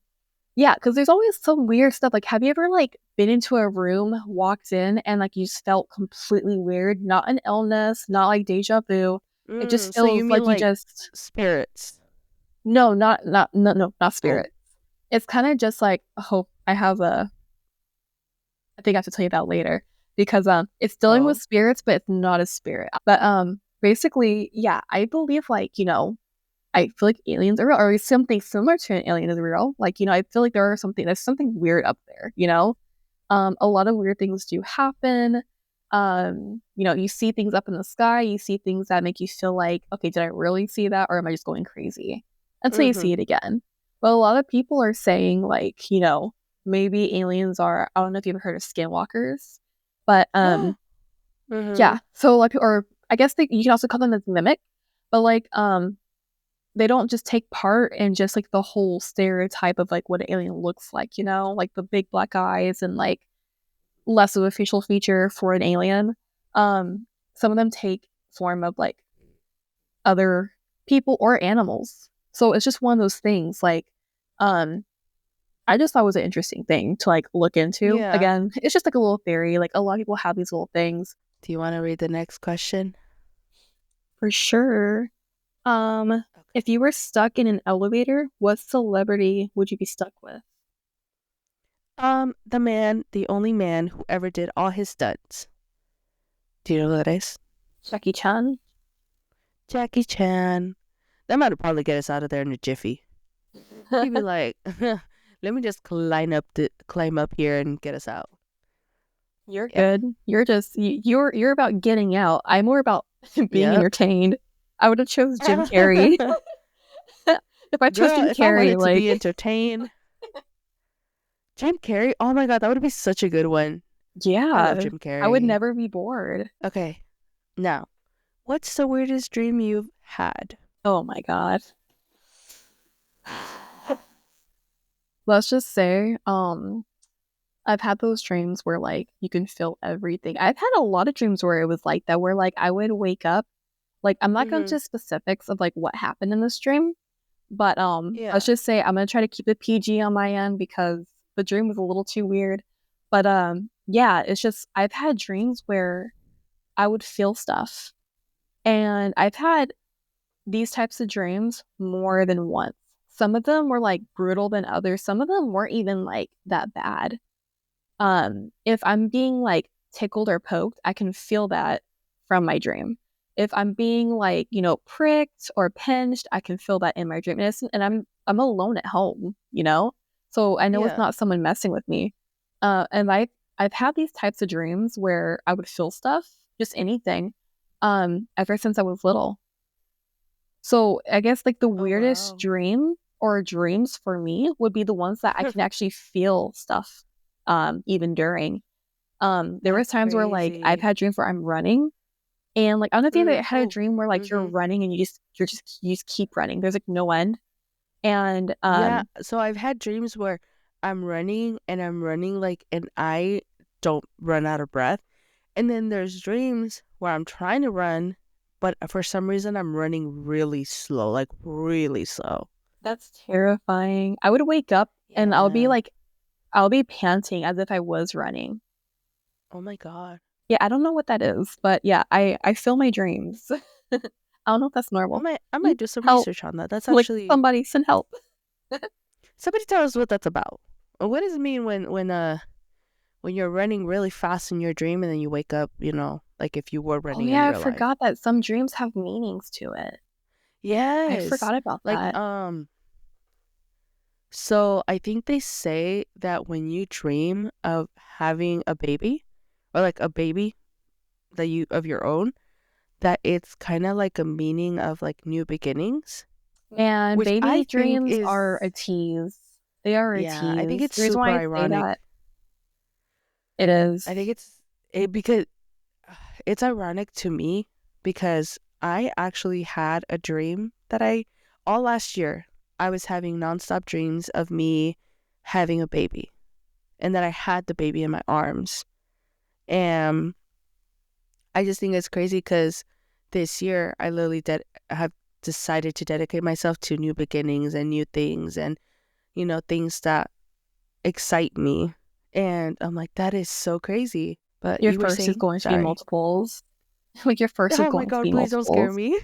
yeah, because there's always some weird stuff. Like have you ever like been into a room, walked in, and like you just felt completely weird? Not an illness, not like deja vu. It just So you feels mean like you like just spirits? no, not Oh. spirit. It's kind of just like, oh, I think I have to tell you that later because it's dealing with Oh. spirits, but it's not a spirit. But basically, yeah, I believe like, I feel like aliens are real or something similar to an alien is real. Like, I feel like there's something weird up there. A lot of weird things do happen. You see things up in the sky, you see things that make you feel like, okay, did I really see that or am I just going crazy? Until you Mm-hmm. see it again. But a lot of people are saying like, maybe aliens are I don't know if you've ever heard of skinwalkers, but Mm-hmm. yeah. So like or I guess you can also call them as mimic, but like they don't just take part in just like the whole stereotype of like what an alien looks like, like the big black eyes and like less of a facial feature for an alien. Some of them take form of like other people or animals. So it's just one of those things. Like, um, I just thought it was an interesting thing to like look into. Yeah. Again, it's just like a little theory. Like a lot of people have these little things. Do you want to read the next question? For sure. Okay. If you were stuck in an elevator, what celebrity would you be stuck with? The only man who ever did all his stunts. Do you know who that is? Jackie Chan? Jackie Chan. That might probably get us out of there in a jiffy. He'd be like, "Let me just climb up here and get us out." You're Yep. good. You're about getting out. I'm more about being Yep. entertained. I would have chose Jim Carrey. If I chose Girl, Jim if I Carrey, wanted to like be entertained, Jim Carrey. Oh my god, that would be such a good one. I love yeah, Jim I would Carrey. never be bored. Okay, now, what's the weirdest dream you've had? Oh my god. Let's just say, I've had those dreams where like you can feel everything. I've had a lot of dreams where it was like that, where like I would wake up. Like I'm not going Mm-hmm. to specifics of like what happened in this dream, but let's Yeah. just say I'm gonna try to keep it PG on my end because the dream was a little too weird. But yeah, it's just I've had dreams where I would feel stuff. And I've had these types of dreams more than once. Some of them were like brutal than others. Some of them weren't even like that bad. If I'm being like tickled or poked, I can feel that from my dream. If I'm being like, pricked or pinched, I can feel that in my dream. And I'm alone at home. So I know it's Yeah. not someone messing with me. And I've had these types of dreams where I would feel stuff, just anything, ever since I was little. So I guess like the Oh weirdest wow. dream or dreams for me would be the ones that I can actually feel stuff even during. There was That's times where like I've crazy. had dreams where I'm running and like I don't know if you ever had a Oh. dream where like you're Mm-hmm. running and you just keep running. There's like no end. And Yeah. So I've had dreams where I'm running like, and I don't run out of breath. And then there's dreams where I'm trying to run, but for some reason I'm running really slow, like really slow. that's terrifying. I would wake up and Yeah. I'll be panting as if I was running. Oh my God. Yeah, I don't know what that is, but yeah, I feel my dreams. I don't know if that's normal. I might do some Help. research on that. That's Like actually somebody send help. somebody tell us what that's about. What does it mean when you're running really fast in your dream and then you wake up, like if you were Oh running in yeah, I real life? forgot that some dreams have meanings to it. I Yes. forgot about Like that. so I think they say that when you dream of having a baby or like a baby, that you of your own, that it's kind of like a meaning of like new beginnings, And which I baby think dreams is, are a tease. They are a yeah, I think tease. it's The reason super why I say ironic. that, it is. I think because it's ironic to me because I actually had a dream that all last year, I was having nonstop dreams of me having a baby and that I had the baby in my arms. And I just think it's crazy because this year I literally have decided to dedicate myself to new beginnings and new things and, things that excite me. And I'm like, that is so crazy. But Your you were first is saying, going to be sorry. multiples. Like your first is Oh my going to be God, please don't scare multiples. me.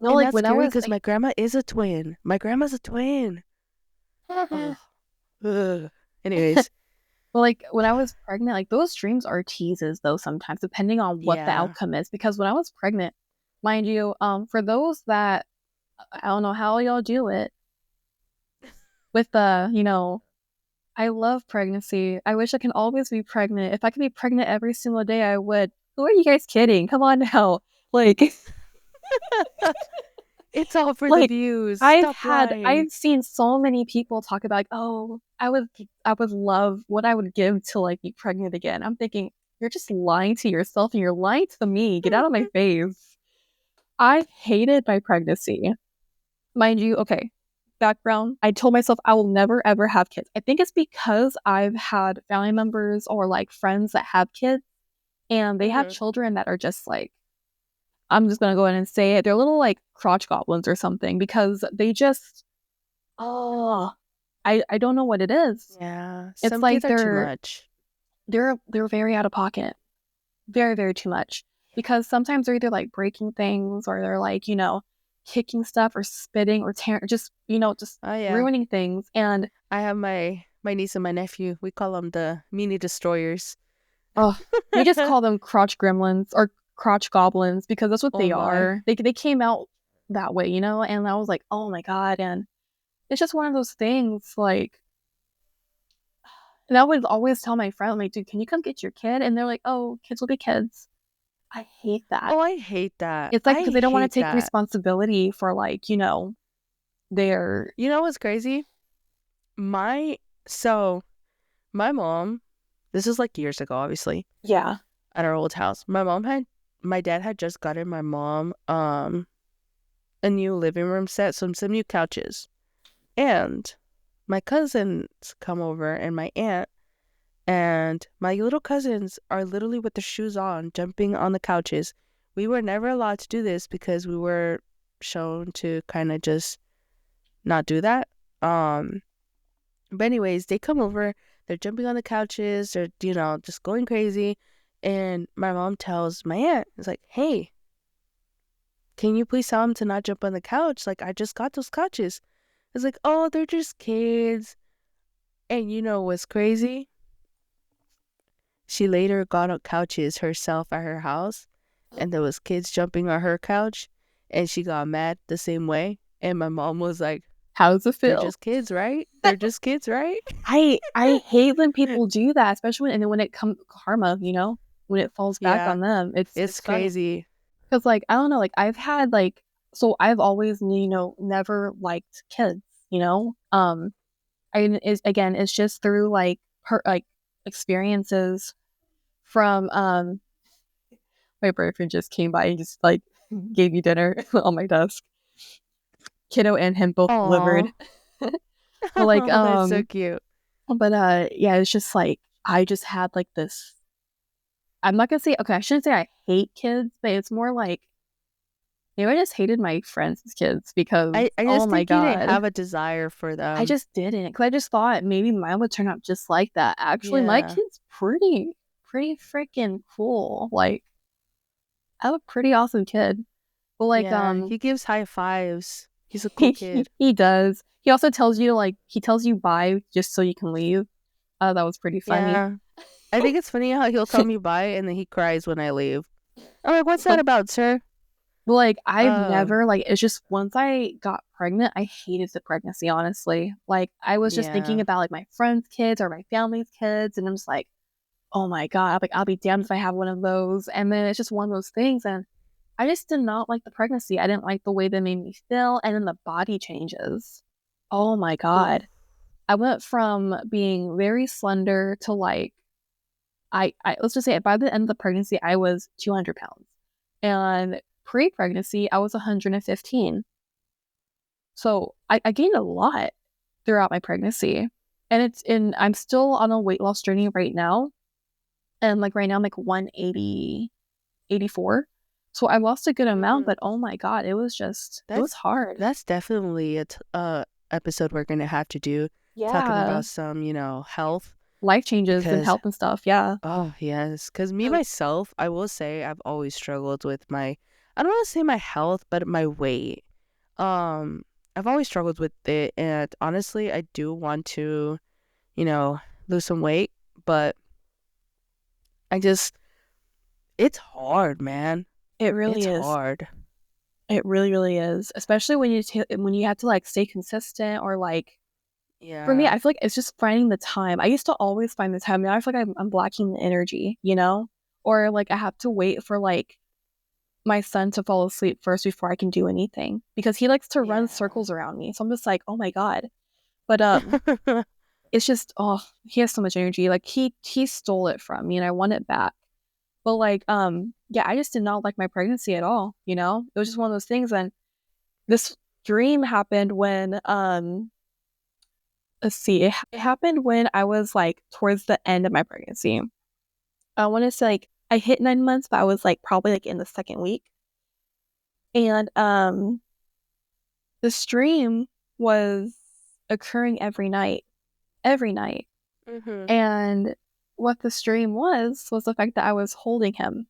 No, And like that's when I scary was because my grandma is a twin. My grandma's a twin. like Oh, ugh. Anyways, well, like when I was pregnant, like those dreams are teases though sometimes, depending on what the yeah. outcome is. Because when I was pregnant, mind you, for those that I don't know how y'all do it with the, I love pregnancy. I wish I can always be pregnant. If I could be pregnant every single day, I would. Who are you guys kidding? Come on now. Like, It's all for the like views. Stop lying. I've seen so many people talk about, like, oh, I would love what I would give to like be pregnant again. I'm thinking, you're just lying to yourself and you're lying to me. Get out of my face. I hated my pregnancy. Mind you, okay, background. I told myself I will never ever have kids. I think it's because I've had family members or like friends that have kids and they have Hmm. children that are just like, I'm just gonna go in and say it. They're little like crotch goblins or something because they just, oh, I don't know what it is. Yeah. It's Some like kids are too much. they're very out of pocket, very very too much because sometimes they're either like breaking things or they're like kicking stuff or spitting or tearing, just just Oh yeah. ruining things. And I have my niece and my nephew. We call them the mini destroyers. oh, we just call them crotch gremlins or crotch goblins because that's what Oh they my. are. They came out that way, and I was like, oh my god. And it's just one of those things, like, and I would always tell my friend, I'm like, dude, can you come get your kid? And they're like, oh, kids will be kids. I hate that. Oh, I hate that. It's like I because they don't want hate to take that. responsibility for like, their You know what's crazy? My so my mom, this is like years ago, obviously, yeah. at our old house. My dad had just gotten my mom a new living room set, some new couches. And my cousins come over and my aunt and my little cousins are literally with their shoes on, jumping on the couches. We were never allowed to do this because we were shown to kind of just not do that. Um, but anyways, they come over, they're jumping on the couches, they're, just going crazy. And my mom tells my aunt, it's like, hey, can you please tell them to not jump on the couch? Like, I just got those couches. It's like, oh, they're just kids. And you know what's crazy? She later got on couches herself at her house, and there was kids jumping on her couch, and she got mad the same way. And my mom was like, How does it they're feel? just kids, right? They're just kids, right? I hate when people do that, especially and then when it comes karma, when it falls back Yeah, on them. It's it's funny crazy. because like I don't know, like I've had like so I've always never liked kids, I is again it's just through like her like experiences from my boyfriend just came by and just like gave me dinner on my desk. Kiddo and him both Aw. delivered. But like Oh, that's so cute. but yeah, it's just like I just had like this, I'm not gonna say, okay, I shouldn't say I hate kids, but it's more like maybe I just hated my friends as kids because I oh just my think you didn't god. have a desire for I them. just didn't because I just thought maybe mine would turn out just like that. Actually, my Yeah. kid's pretty freaking cool. Like I have a pretty awesome kid. But like Yeah. He gives high fives. He's a cool he kid. he does. He also tells you to like he tells you bye just so you can leave. That was pretty funny. Yeah. I think it's funny how he'll tell me bye and then he cries when I leave. I'm like, what's that But about, sir? like I've Oh, never like it's just once I got pregnant, I hated the pregnancy, honestly. Like I was just thinking yeah. about like my friends' kids or my family's kids, and I'm just like, oh my God, I'll be damned if I have one of those. And then it's just one of those things. And I just did not like the pregnancy. I didn't like the way that made me feel. And then the body changes. Oh my Oof. God. I went from being very slender to like, I let's just say by the end of the pregnancy, I was 200 pounds. And pre-pregnancy, I was 115. So I gained a lot throughout my pregnancy. I'm still on a weight loss journey right now. And like right now, I'm like 180, 84. So I lost a good amount, but oh my God, it was That's hard. that's definitely a episode we're gonna have to do, talking Yeah. about some, health, Life changes and because health and stuff. Yeah. oh yes, because me myself, I will say I've always struggled with my, I don't want to say my health, but my weight. Um, I've always struggled with it, and honestly, I do want to, you know, lose some weight, but I just, it's hard, man. It It's really is. hard. It really, really is. Especially when you have to like stay consistent or like for me, Yeah. I feel like it's just finding the time. I used to always find the time. Now I feel like I'm lacking the energy, you know? Or like I have to wait for like my son to fall asleep first before I can do anything because he likes to run Yeah. circles around me. So I'm just like, oh my God. But it's just he has so much energy. Like he stole it from me and I want it back. But like yeah, I just did not like my pregnancy at all, you know? It was just one of those things. And this dream happened when let's see, it happened when I was like towards the end of my pregnancy. I want to say like I hit 9 months, but I was like probably like in the second week. And the stream was occurring every night. Mm-hmm. And what the stream was the fact that I was holding him.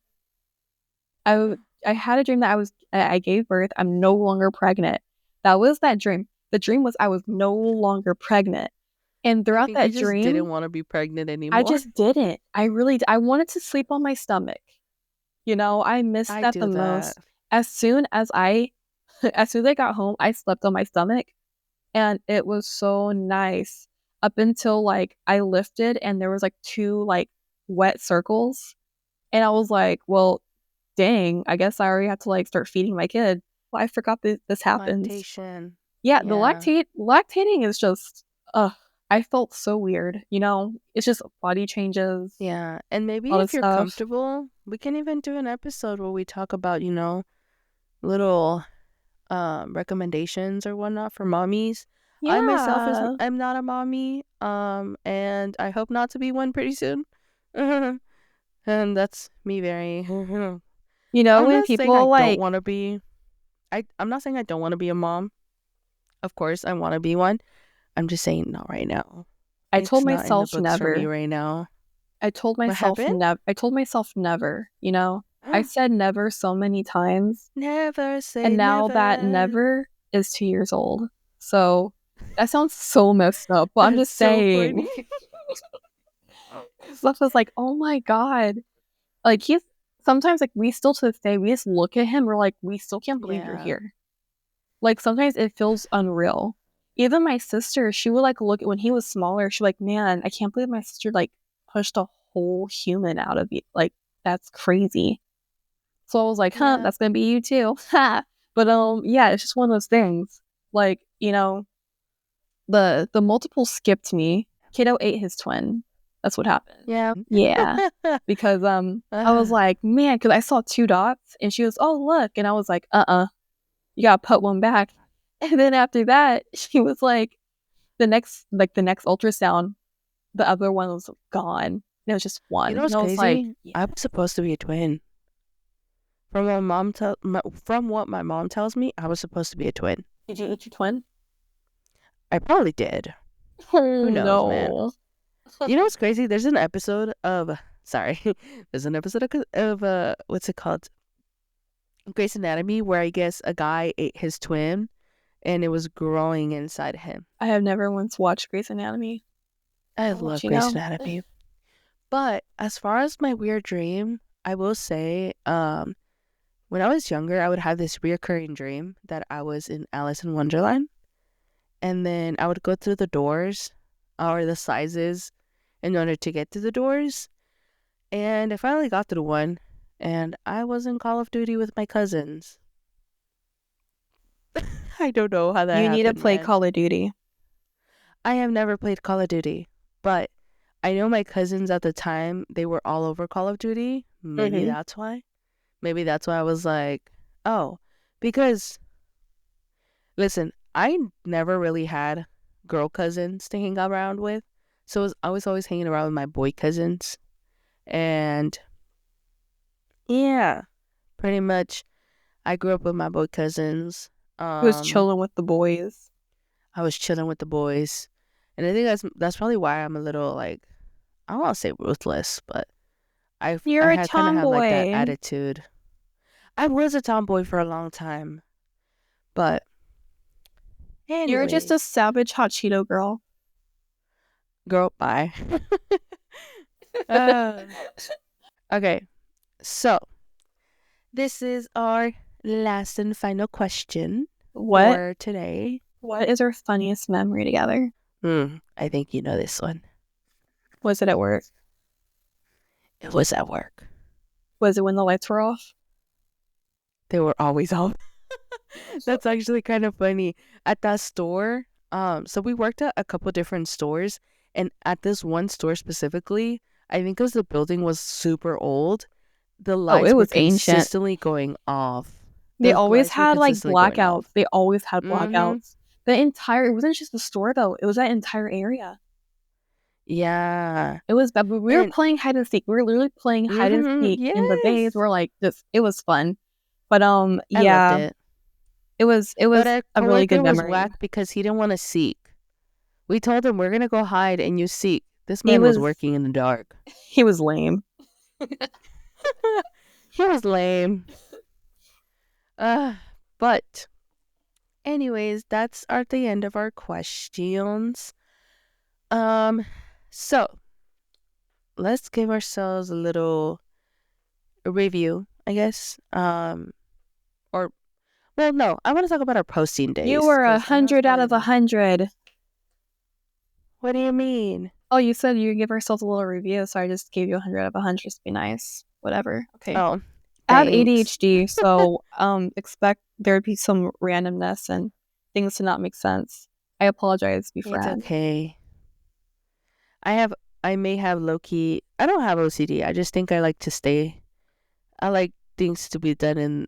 I had a dream that I gave birth. I'm no longer pregnant. That was that dream. The dream was I was no longer pregnant. And I throughout think you that just dream, didn't want to be pregnant I anymore. just didn't. I wanted to sleep on my stomach. You know, I missed I that the do that. most. As soon as I as soon as I got home, I slept on my stomach and it was so nice up until like I lifted and there was like two like wet circles and I was like, well, dang, I guess I already have to like start feeding my kid. Well, I forgot this happens. Lactation. Yeah, the Yeah. lactating is just I felt so weird, you know? It's just body changes, Yeah. And maybe all this if you're stuff. comfortable, we can even do an episode where we talk about, little recommendations or whatnot for mommies. I myself Yeah. am not a mommy, and I hope not to be one pretty soon. And that's me very You know, I'm when not saying I people don't like want to be I'm not saying I don't want to be a mom. Of course, I want to be one. I'm just saying not right now. I told It's not in the myself books for me never. right now. I told What myself happened? never. I told myself never, you know? I said never so many times, Never and say now that never. never is 2 years old. So, that sounds so messed up, but I'm That's just so saying. funny. Stuff was like, "Oh my God." Like, he's sometimes, like, we still to this day, we just look at him, we're like, "We still can't believe you're Yeah. here." Like, sometimes it feels unreal. Even my sister, she would, like, look when he was smaller, she's like, "Man, I can't believe my sister, like, pushed a whole human out of you. Like, that's crazy." So I was like, "Huh, Yeah. that's gonna be you too." Ha. But, yeah, it's just one of those things. Like, you know, the multiple skipped me. Kiddo ate his twin. That's what happened. Yeah. Yeah. Because, I was like, "Man," because I saw 2 dots, and she was, "Oh, look," and I was like, you gotta put one back." And then after that, she was like, the next ultrasound, the other one was gone. And it was just You one. know And what's I was like, crazy? yeah. I was supposed to be a twin. From what my mom tells me, I was supposed to be a twin. Did you eat your twin? I probably did. Oh Who knows, man? no. You know what's crazy? There's an episode of sorry, there's an episode of what's it called? Grey's Anatomy, where I guess a guy ate his twin and it was growing inside him. I have never once watched Grey's Anatomy. I I'll let love you Grey's know. Anatomy. But as far as my weird dream, I will say, when I was younger, I would have this reoccurring dream that I was in Alice in Wonderland. And then I would go through the doors or the sizes in order to get to the doors. And I finally got through one, and I was in Call of Duty with my cousins. I don't know how that You need to happened, play man. Call of Duty. I have never played Call of Duty, but I know my cousins at the time, they were all over Call of Duty. Maybe that's why. Maybe that's why I was like, oh, because, listen, I never really had girl cousins to hang around with. So I was always hanging around with my boy cousins. And yeah, pretty much I grew up with my boy cousins. He was chilling with the boys. I was chilling with the boys. And I think that's probably why I'm a little like, I don't want to say ruthless, but I You're a had kind of have like that tomboy. attitude. I was a tomboy for a long time, but You're just a anyways, savage hot Cheeto girl. girl, bye. Okay, so this is our last and final question What? for today. What is our funniest memory together? I think you know this one. Was it at work? It was at work. Was it when the lights were off? They were always off. That's actually kind of funny. At that store, so we worked at a couple different stores, and at this one store specifically, I think because the building was super old, the Oh, it lights were was ancient. consistently going off. They The always lights were had like consistently going blackouts. off. They always had Mm-hmm. blackouts. It wasn't just the store though. It was that entire area. Yeah. It was bad. But we were And playing hide and seek. We were literally playing hide and seek in the bays. yes. We're like this. It was fun. But I loved yeah, it. it was But our a really good coworker was memory. whack because he didn't want to seek. We told him we're gonna go hide and you seek. This He man was was working in the dark. he was lame. He was lame. But anyways, that's at the end of our questions. So let's give ourselves a little review, I guess. Or well, no, I want to talk about our posting days. You were 100 out of probably 100. What do you mean? Oh, you said you give ourselves a little review, so I just gave you 100 out of 100 just to be nice. Whatever. Okay. Oh, I have thanks. ADHD, so expect there to be some randomness and things to not make sense. I apologize, It's friend. okay. I may have low-key, I don't have OCD. I just think I like things to be done in,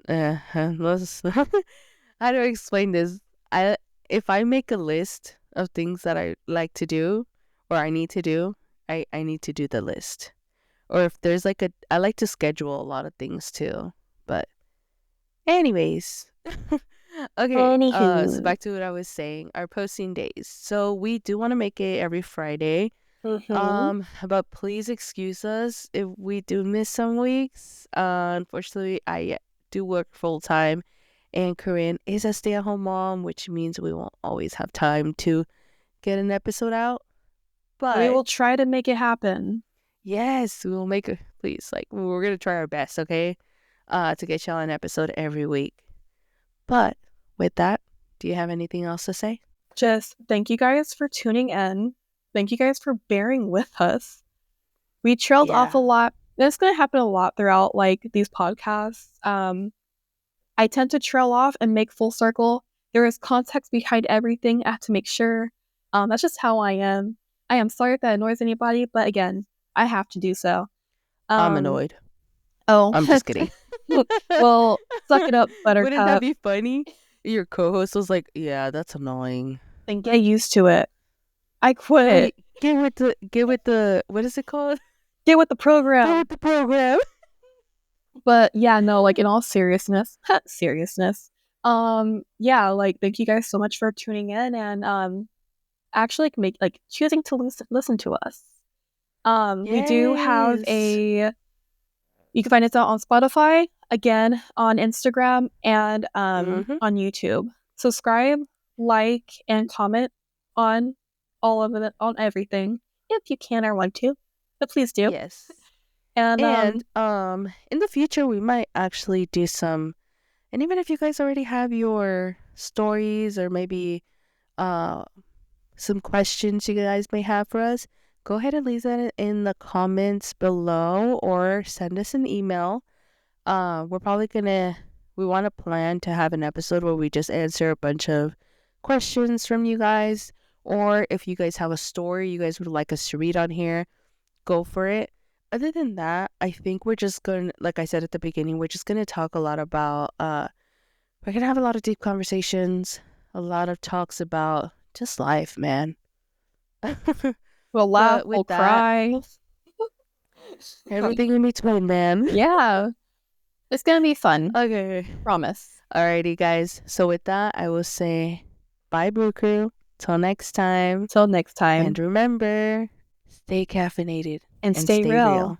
how do I explain this? If I make a list of things that I like to do or I need to do, I need to do the list. Or if there's I like to schedule a lot of things too. But anyways, okay. So back to what I was saying, our posting days. So we do want to make it every Friday. But please excuse us if we do miss some weeks. Unfortunately, I do work full time, and Corinne is a stay-at-home mom, which means we won't always have time to get an episode out. But we will try to make it happen. Yes, we will make it. Please, we're gonna try our best, okay? To get y'all an episode every week. But with that, do you have anything else to say? Just thank you guys for tuning in. Thank you guys for bearing with us. We trailed off a lot. That's gonna happen a lot throughout these podcasts. I tend to trail off and make full circle. There is context behind everything. I have to make sure. That's just how I am. I am sorry if that annoys anybody, but again, I have to do so. I'm annoyed. Oh, I'm just kidding. Well, suck it up, Buttercup. Wouldn't that be funny? Your co-host was like, "Yeah, that's annoying." Then get used to it. I quit. Get with the what is it called? Get with the program. Get with the program. But yeah, no, in all seriousness, yeah, thank you guys so much for tuning in and actually choosing to listen to us. We do have you can find us out on Spotify, again on Instagram, and on YouTube. Subscribe, like, and comment on all of it, on everything if you can or want to, but please do. Yes. And in the future we might actually do some, and even if you guys already have your stories or maybe some questions you guys may have for us, go ahead and leave that in the comments below or send us an email. We're probably we want to plan to have an episode where we just answer a bunch of questions from you guys, or if you guys have a story you guys would like us to read on here, go for it. Other than that, I think we're just going, like I said at the beginning, we're just going to talk a lot about we're going to have a lot of deep conversations, a lot of talks about just life, man. We'll laugh, with we'll that, cry. Everything in between, man. Yeah. It's gonna be fun. Okay. Promise. Alrighty, guys. So with that, I will say bye, Brew Crew. Till next time. Till next time. And remember, stay caffeinated and stay real.